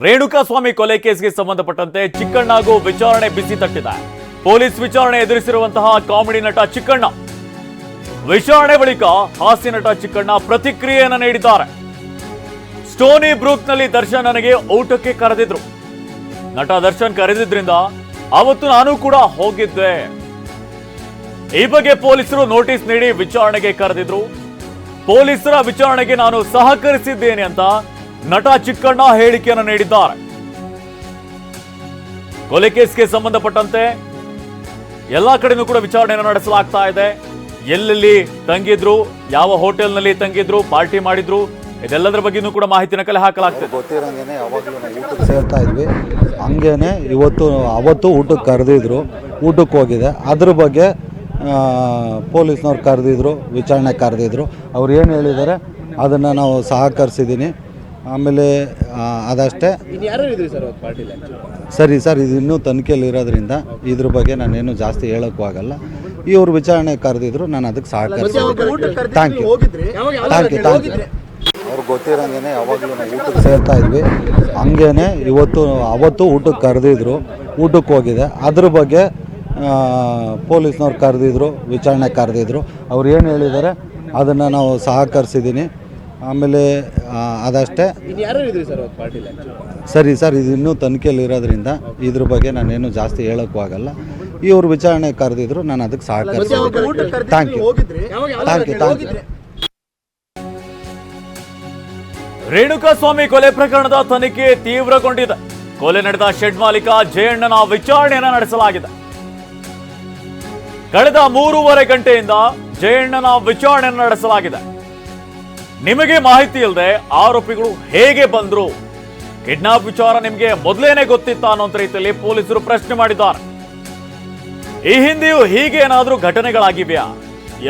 ರೇಣುಕಾಸ್ವಾಮಿ ಕೊಲೆ ಕೇಸ್ಗೆ ಸಂಬಂಧಪಟ್ಟಂತೆ ಚಿಕ್ಕಣ್ಣಗೂ ವಿಚಾರಣೆ ಬಿಸಿ ತಟ್ಟಿದೆ. ಪೊಲೀಸ್ ವಿಚಾರಣೆ ಎದುರಿಸಿರುವಂತಹ ಕಾಮಿಡಿ ನಟ ಚಿಕ್ಕಣ್ಣ ವಿಚಾರಣೆ ಬಳಿಕ ಹಾಸ್ಯ ನಟ ಚಿಕ್ಕಣ್ಣ ಪ್ರತಿಕ್ರಿಯೆಯನ್ನು ನೀಡಿದ್ದಾರೆ. ಸ್ಟೋನಿ ಬ್ರೂಕ್ನಲ್ಲಿ ದರ್ಶನ್ ನನಗೆ ಊಟಕ್ಕೆ ಕರೆದಿದ್ರು. ನಟ ದರ್ಶನ್ ಕರೆದಿದ್ರಿಂದ ಅವತ್ತು ನಾನು ಕೂಡ ಹೋಗಿದ್ದೆ. ಈ ಬಗ್ಗೆ ಪೊಲೀಸರು ನೋಟಿಸ್ ನೀಡಿ ವಿಚಾರಣೆಗೆ ಕರೆದಿದ್ರು. ಪೊಲೀಸರ ವಿಚಾರಣೆಗೆ ನಾನು ಸಹಕರಿಸಿದ್ದೇನೆ ಅಂತ ನಟ ಚಿಕ್ಕಣ್ಣ ಹೇಳಿಕೆಯನ್ನು ನೀಡಿದ್ದಾರೆ. ಕೊಲೆ ಕೇಸ್ಗೆ ಸಂಬಂಧಪಟ್ಟಂತೆ ಎಲ್ಲಾ ಕಡೆನೂ ಕೂಡ ವಿಚಾರಣೆಯನ್ನು ನಡೆಸಲಾಗ್ತಾ ಇದೆ. ಎಲ್ಲೆಲ್ಲಿ ತಂಗಿದ್ರು, ಯಾವ ಹೋಟೆಲ್ನಲ್ಲಿ ತಂಗಿದ್ರು, ಪಾರ್ಟಿ ಮಾಡಿದ್ರು, ಇದೆಲ್ಲದರ ಬಗ್ಗೆನೂ ಕೂಡ ಮಾಹಿತಿನ ಕಲೆ ಹಾಕಲಾಗ್ತದೆ. ಗೊತ್ತಿರಂಗೆ ಯಾವಾಗಲೂ ಊಟಕ್ಕೆ ಸೇರ್ತಾ ಇದ್ವಿ. ಹಂಗೇನೆ ಅವತ್ತು ಊಟಕ್ಕೆ ಕರೆದಿದ್ರು, ಊಟಕ್ಕೆ ಹೋಗಿದೆ. ಅದ್ರ ಬಗ್ಗೆ ಪೊಲೀಸ್ನವ್ರು ಕರೆದಿದ್ರು, ವಿಚಾರಣೆ ಕರೆದಿದ್ರು. ಅವ್ರು ಏನು ಹೇಳಿದ್ದಾರೆ ಅದನ್ನು ನಾವು ಸಹಕರಿಸಿದ್ದೀನಿ. ಆಮೇಲೆ ಅದಷ್ಟೇ. ಸರಿ ಸರ್, ಇದು ಇನ್ನೂ ತನಿಖೆಯಲ್ಲಿ ಇರೋದ್ರಿಂದ ಇದ್ರ ಬಗ್ಗೆ ನಾನೇನು ಜಾಸ್ತಿ ಹೇಳೋಕ್ಕೂ ಆಗಲ್ಲ. ಇವ್ರು ವಿಚಾರಣೆ ಕರೆದಿದ್ರು, ನಾನು ಅದಕ್ಕೆ ಸಹಕರಿಸಿದ್ದೀನಿ. Thank you. ಅವ್ರು ಗೊತ್ತಿರಂಗೆ ಯಾವಾಗಲೂ ಊಟಕ್ಕೆ ಸೇರ್ತಾ ಇದ್ವಿ. ಹಂಗೇನೆ ಅವತ್ತು ಊಟಕ್ಕೆ ಕರೆದಿದ್ರು, ಊಟಕ್ಕೆ ಹೋಗಿದೆ. ಅದ್ರ ಬಗ್ಗೆ ಪೊಲೀಸ್ನವ್ರು ಕರೆದಿದ್ರು, ವಿಚಾರಣೆ ಕರೆದಿದ್ರು. ಅವ್ರು ಏನು ಹೇಳಿದ್ದಾರೆ ಅದನ್ನು ನಾವು ಸಹಕರಿಸಿದ್ದೀನಿ. ಆಮೇಲೆ ಅದಷ್ಟೇ. ಸರಿ ಸರ್, ಇದು ಇನ್ನೂ ತನಿಖೆಯಲ್ಲಿ ಇರೋದ್ರಿಂದ ಇದ್ರ ಬಗ್ಗೆ ನಾನೇನು ಜಾಸ್ತಿ ಹೇಳೋಕ್ಕೂ ಆಗಲ್ಲ. ಇವ್ರು ವಿಚಾರಣೆ ಕರೆದಿದ್ರು, ನಾನು ಅದಕ್ಕೆ ಸಹಕರಿಸಿದ್ದೀನಿ. Thank you. ರೇಣುಕಾಸ್ವಾಮಿ ಕೊಲೆ ಪ್ರಕರಣದ ತನಿಖೆ ತೀವ್ರಗೊಂಡಿದೆ. ಕೊಲೆ ನಡೆದ ಶೆಡ್ ಮಾಲೀಕ ಜಯಣ್ಣನ ವಿಚಾರಣೆಯನ್ನು ನಡೆಸಲಾಗಿದೆ. ಕಳೆದ 3.5 ಗಂಟೆಯಿಂದ ಜಯಣ್ಣನ ವಿಚಾರಣೆಯನ್ನು ನಡೆಸಲಾಗಿದೆ. ನಿಮಗೆ ಮಾಹಿತಿ ಇಲ್ಲದೆ ಆರೋಪಿಗಳು ಹೇಗೆ ಬಂದ್ರು, ಕಿಡ್ನಾಪ್ ವಿಚಾರ ನಿಮಗೆ ಮೊದಲೇನೆ ಗೊತ್ತಿತ್ತ ಅನ್ನೋ ರೀತಿಯಲ್ಲಿ ಪೊಲೀಸರು ಪ್ರಶ್ನೆ ಮಾಡಿದ್ದಾರೆ. ಈ ಹಿಂದೆಯೂ ಹೀಗೆ ಏನಾದರೂ ಘಟನೆಗಳಾಗಿವೆಯಾ?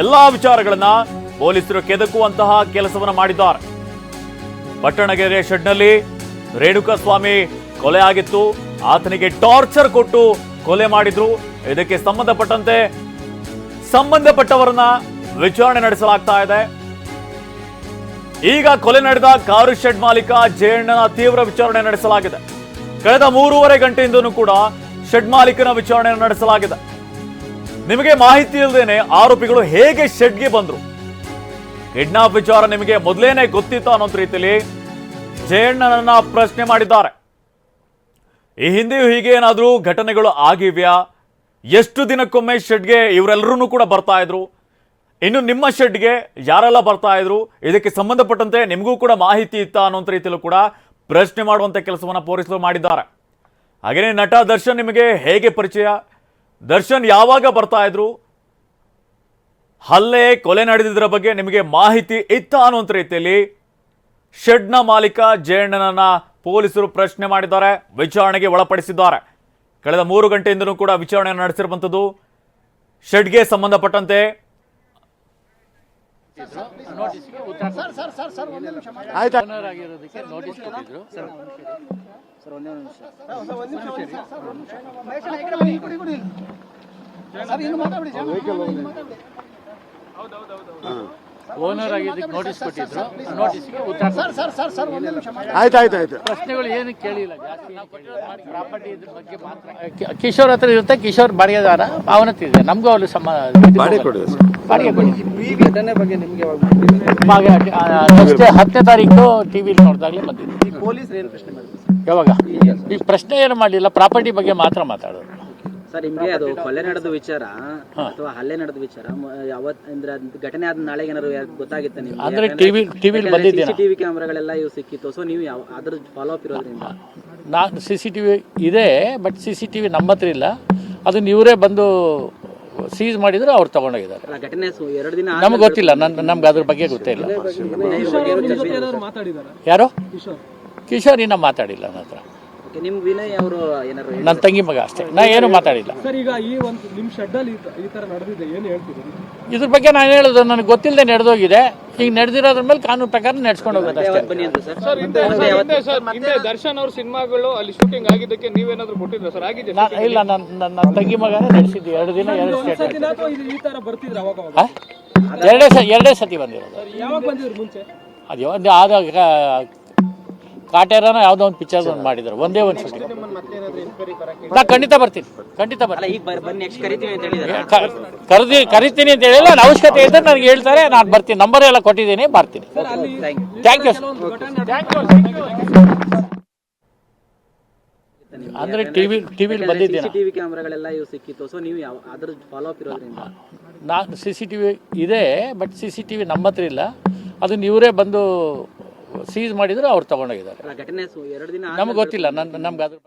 ಎಲ್ಲಾ ವಿಚಾರಗಳನ್ನ ಪೊಲೀಸರು ಕೆದಕುವಂತಹ ಕೆಲಸವನ್ನ ಮಾಡಿದ್ದಾರೆ. ಪಟ್ಟಣಗೆರೆ ಶೆಡ್ನಲ್ಲಿ ರೇಣುಕಾಸ್ವಾಮಿ ಕೊಲೆ ಆಗಿತ್ತು. ಆತನಿಗೆ ಟಾರ್ಚರ್ ಕೊಟ್ಟು ಕೊಲೆ ಮಾಡಿದ್ರು. ಇದಕ್ಕೆ ಸಂಬಂಧಪಟ್ಟವರನ್ನ ವಿಚಾರಣೆ ನಡೆಸಲಾಗ್ತಾ ಇದೆ. ಈಗ ಕೊಲೆ ನಡೆದ ಕಾರು ಶೆಡ್ ಮಾಲೀಕ ಜಯಣ್ಣನ ತೀವ್ರ ವಿಚಾರಣೆ ನಡೆಸಲಾಗಿದೆ. ಕಳೆದ 3.5 ಗಂಟೆಯಿಂದನೂ ಕೂಡ ಶೆಡ್ ಮಾಲೀಕನ ವಿಚಾರಣೆ ನಡೆಸಲಾಗಿದೆ. ನಿಮಗೆ ಮಾಹಿತಿ ಇಲ್ಲದೇನೆ ಆರೋಪಿಗಳು ಹೇಗೆ ಶೆಡ್ಗೆ ಬಂದ್ರು, ಕಿಡ್ನಾಪ್ ವಿಚಾರ ನಿಮಗೆ ಮೊದಲೇನೆ ಗೊತ್ತಿತ್ತ ಅನ್ನೋ ರೀತಿಯಲ್ಲಿ ಜಯಣ್ಣನನ್ನ ಪ್ರಶ್ನೆ ಮಾಡಿದ್ದಾರೆ. ಈ ಹಿಂದೆಯೂ ಹೀಗೆ ಏನಾದರೂ ಘಟನೆಗಳು ಆಗಿವ್ಯಾ? ಎಷ್ಟು ದಿನಕ್ಕೊಮ್ಮೆ ಶೆಡ್ಗೆ ಇವರೆಲ್ಲರೂ ಕೂಡ ಬರ್ತಾ ಇದ್ರು? ಇನ್ನು ನಿಮ್ಮ ಶೆಡ್ಗೆ ಯಾರೆಲ್ಲ ಬರ್ತಾ ಇದ್ರು? ಇದಕ್ಕೆ ಸಂಬಂಧಪಟ್ಟಂತೆ ನಿಮಗೂ ಕೂಡ ಮಾಹಿತಿ ಇತ್ತ ಅನ್ನೋ ರೀತಿಯಲ್ಲೂ ಕೂಡ ಪ್ರಶ್ನೆ ಮಾಡುವಂತ ಕೆಲಸವನ್ನ ಪೊಲೀಸರು ಮಾಡಿದ್ದಾರೆ. ಹಾಗೆಯೇ ನಟ ದರ್ಶನ್ ನಿಮಗೆ ಹೇಗೆ ಪರಿಚಯ, ದರ್ಶನ್ ಯಾವಾಗ ಬರ್ತಾ ಇದ್ರು, ಹಲ್ಲೆ ಕೊಲೆ ನಡೆದಿದ್ದರ ಬಗ್ಗೆ ನಿಮಗೆ ಮಾಹಿತಿ ಇತ್ತ ಅನ್ನೋ ರೀತಿಯಲ್ಲಿ ಶೆಡ್ನ ಮಾಲೀಕ ಜಯಣ್ಣನನ್ನ ಪೊಲೀಸರು ಪ್ರಶ್ನೆ ಮಾಡಿದ್ದಾರೆ, ವಿಚಾರಣೆಗೆ ಒಳಪಡಿಸಿದ್ದಾರೆ. ಕಳೆದ 3 ಗಂಟೆಯಿಂದನೂ ಕೂಡ ವಿಚಾರಣೆಯನ್ನು ನಡೆಸಿರುವಂಥದ್ದು. ಶೆಡ್ಗೆ ಸಂಬಂಧಪಟ್ಟಂತೆ ಓನರ್ ಆಗಿದ್ದಕ್ಕೆ ನೋಟಿಸ್ ಕೊಟ್ಟಿದ್ರು. ನೋಟಿಸ್ಗೆ ಉತ್ತರ ಪ್ರಶ್ನೆಗಳು ಏನು ಕೇಳಿಲ್ಲ. ಜಾಸ್ತಿ ಪ್ರಾಪರ್ಟಿ ಇದ್ರ ಬಗ್ಗೆ ಮಾತ್ರ ಕಿಶೋರ್ ಹತ್ರ ಇರುತ್ತೆ. ಕಿಶೋರ್ ಬಾಡಿಗೆದಾರ, ಅವನ ಹತ್ರ ಇದೆ. ನಮಗೂ ಅಲ್ಲಿ ಬಾಡಿಗೆ ಕೊಡಿ. ಘಟನೆ ಬಗ್ಗೆ ನಿಮಗೆ ಅಷ್ಟೇ 10ನೇ ತಾರೀಕು ಟಿವಿಲಿ ನೋಡಿದಾಗಲೇ ಬಂದಿದೆ. ಪೊಲೀಸರು ಏನು ಪ್ರಶ್ನೆ ಮಾಡಿದ್ರು? ಯಾವಾಗ ಈಗ ಪ್ರಶ್ನೆ ಏನು ಮಾಡಲಿಲ್ಲ, ಪ್ರಾಪರ್ಟಿ ಬಗ್ಗೆ ಮಾತ್ರ ಮಾತಾಡೋದು. ಸರ್, ನಿಮ್ಗೆ ಅದು ಕೊಲೆ ನಡೆದ ವಿಚಾರ ಅಥವಾ ಹಲ್ಲೆ ನಡೆದ ವಿಚಾರ ಅಂದ್ರೆ ಘಟನೆ ಆದ ನಾಳೆ ಏನಾದ್ರು ಗೊತ್ತಾಗಿತ್ತ ನಿಮ್ಗೆ? ಅಂದ್ರೆ ಟಿವಿಲಿ ಬಂದಿದ್ದೆ. CCTV ಕ್ಯಾಮೆರಾಗಳೆಲ್ಲ ಇವು ಸಿಕ್ಕಿತ್ತು. ಸೊ ನೀವು ಅದ್ರ ಫಾಲೋ ಅಪ್ ಇರೋದ್ರಿಂದ ನಾನು CCTV ಇದೆ, ಬಟ್ CCTV ನಮ್ಮ ಹತ್ರ ಇಲ್ಲ. ಅದನ್ನ ಇವರೇ ಬಂದು ಸೀಸ್ ಮಾಡಿದ್ರು, ಅವ್ರು ತಗೊಂಡೋಗಿದ್ದಾರೆ. ಘಟನೆ 2 ದಿನ ನಮ್ಗೆ ಗೊತ್ತಿಲ್ಲ. ನಮ್ಗೆ ಅದ್ರ ಬಗ್ಗೆ ಗೊತ್ತೇ ಇಲ್ಲ. ಯಾರು ಕಿಶೋರ್ ಇನ್ನ ಮಾತಾಡಿಲ್ಲ ನನ್ನ ಹತ್ರ. ನಿಮ್ ವಿನಯ್ ಅವರು ಏನಾದ್ರು ನನ್ನ ತಂಗಿ ಮಗ ಅಷ್ಟೇ, ನಾ ಏನು ಮಾತಾಡಿಲ್ಲ. ಸರ್, ಈಗ ಈ ಒಂದು ನಿಮ್ಮ ಶೆಡ್ ಅಲ್ಲಿ ಈ ತರ ನಡೆದಿದೆ, ಏನು ಹೇಳ್ತಿದ್ದೀರಿ ಇದ್ರ ಬಗ್ಗೆ? ನಾನು ಹೇಳೋದು ನನಗೆ ಗೊತ್ತಿಲ್ಲದೆ ನಡೆದೋಗಿದೆ. ಈಗ ನಡೆದಿರೋದ್ರ ಮೇಲೆ ಕಾನೂನು ಪ್ರಕಾರ ನಡ್ಸ್ಕೊಂಡು ಹೋಗೋದು ಅಷ್ಟೇ. ಬನ್ನಿ ಅಂತ ಸರ್. ಹಿಂದೆ ದರ್ಶನ್ ಅವ್ರ ಸಿನಿಮಾಗಳು ಅಲ್ಲಿ ಶೂಟಿಂಗ್ ಆಗಿದ್ದಕ್ಕೆ ನೀವೇನಾದ್ರು ಕೊಟ್ಟಿದ್ರ ಸರ್? ಆಗಿದೆ ಇಲ್ಲ, ನನ್ನ ತಂಗಿ ಮಗನೇ ನಡೆಸಿದ್ವಿ. 2 ದಿನ 2 ಸ್ಟೇಟ್ ಈ ತರ ಬರ್ತಿದ್ರು ಅವಾಗ? ಎರಡೇ ಸತಿ ಬಂದಿರೋದು. ಯಾವಾಗ ಬಂದಿದ್ರು ಮುಂಚೆ? ಅದು ಆದಾಗ ಕಾಟೇರನ ಯಾವುದೋ ಒಂದು ಪಿಕ್ಚರ್ ಒಂದು ಮಾಡಿದ್ರು, ಒಂದೇ ಒಂದು ಶೂಟಿಂಗ್. ನಾ ಖಂಡಿತ ಬರ್ತೀನಿ. ಅಲ್ಲ ಈಗ ಬನ್ನಿ ನೆಕ್ಸ್ಟ್ ಕರಿತೀವಿ ಅಂತ ಹೇಳಿದಾರೆ. ಕರಿತೀನಿ ಅಂತ ಹೇಳಿಲ್ಲ, ನನ್ನ ಅವಶ್ಯಕತೆ ಇದ್ದರೆ ನನಗೆ ಹೇಳ್ತಾರೆ, ನಾನು ಬರ್ತೀನಿ. ನಂಬರ್ ಎಲ್ಲ ಕೊಟ್ಟಿದ್ದೀನಿ, ಬರ್ತೀನಿ. Thank you. ಅಂದ್ರೆ ಟಿವಿಲಿ ಬಂದಿದ್ದೀನಿ. CCTV ಕ್ಯಾಮ್ರಾಗಳೆಲ್ಲ ಇವು ಸಿಕ್ಕಿತ್ತು. ಸೊ ನೀವು ಅದ್ರ ಫಾಲೋ ಅಪ್ ಇರೋದ್ರಿಂದ ನಾನು CCTV ಇದೆ, ಬಟ್ CCTV ನಮ್ಮ ಹತ್ರ ಇಲ್ಲ. ಅದನ್ನ ಇವರೇ ಬಂದು ಸೀಸ್ ಮಾಡಿದ್ರು, ಅವ್ರು ತಗೊಂಡೋಗಿದ್ದಾರೆ. ಘಟನೆ 2 ದಿನ ನಮ್ಗೆ ಗೊತ್ತಿಲ್ಲ. ನಮ್ಗೆ ಅದ್ರ